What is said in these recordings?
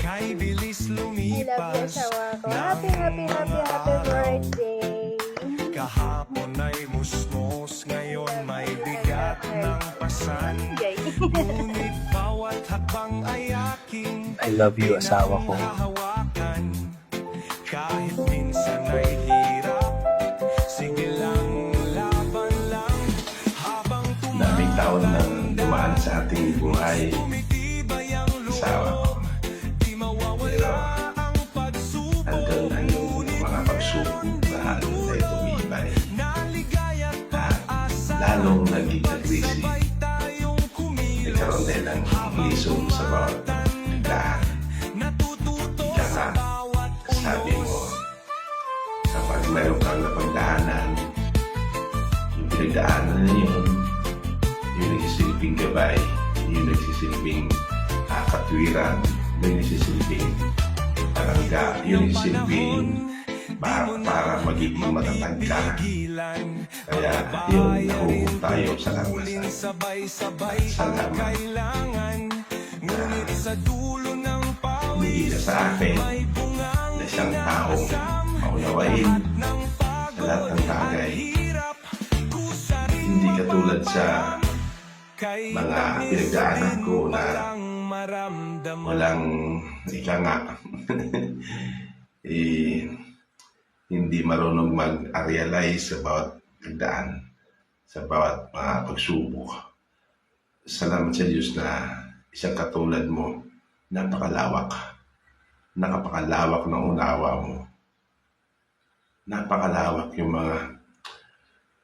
Kay bilis I love you, lumipas asawa ko. ng Happy mga birthday. Kahapon ay musmos, ngayon may bigat ng pasan. Ngunit bawat hakbang ay aking I love you, asawa ko. pinanghahawakan. Kahit minsan ay hirap, sige lang, laban lang. Habang Daming taon na dumaan sa ating buhay, tumitibay ang asawa ko. di mawawala ang pagsubok. Hanggang yung mga pagsubok na halo na tumibay. Naligaya At lalong naging agresi. tayong Nagkaroon din ng lisong sa bawat daan. natututo Ika nga, sabi mo, kapag mayroon kang napagdaanan, yung pinagdaanan na yun, yung nagsisilbing gabay, yung nagsisilbing katwiran, yung nagsisilbing palangga, yung nagsisilbing para magiging matatag ka. Kaya yun, nahuhog tayo sa karanasan. Sabay-sabay Salamat. kailangan. Ngunit sa dulo ng Hindi na sa akin na isang taong maunawain sa lahat ng bagay. Hindi katulad sa mga pinagdaanan ko na walang ika nga hindi marunong mag-realize sa bawat pagdaan, sa bawat pagsubok. Salamat sa Diyos na isang katulad mo, napakalawak ng unawa mo. Napakalawak yung mga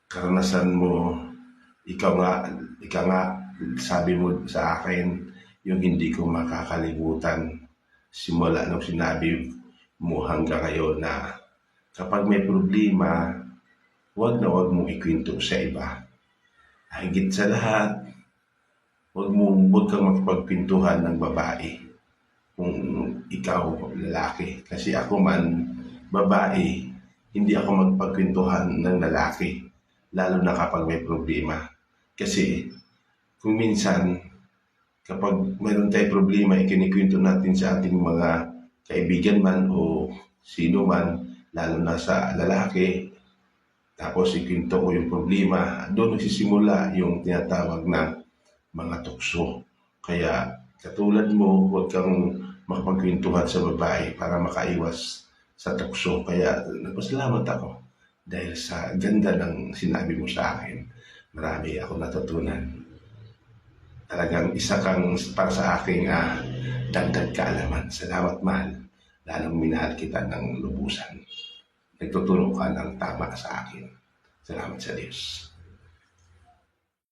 karanasan mo. Ikaw nga, sabi mo sa akin, yung hindi ko makakalimutan simula nung sinabi mo hanggang ngayon na kapag may problema, huwag mong ikwento sa iba. Higit sa lahat, huwag kang makipagpintuhan ng babae kung ikaw lalaki. Kasi ako man, babae, hindi ako magpagpintuhan ng lalaki, lalo na kapag may problema. Kasi kung minsan, kapag mayroon tayong problema, ikinikwento natin sa ating mga kaibigan man o sino man, lalo na sa lalaki, tapos ikwento ko yung problema, doon nagsisimula yung tinatawag na mga tukso. Kaya katulad mo, huwag kang makapagkwentuhan sa babae para makaiwas sa tukso. Kaya nagpasalamat ako dahil sa ganda ng sinabi mo sa akin. Marami akong natutunan. Talagang isa kang para sa aking dagdag kaalaman. Salamat, mahal. Lalong minahal kita ng lubusan. Nagtuturo ka ng tama sa akin. Salamat sa Diyos.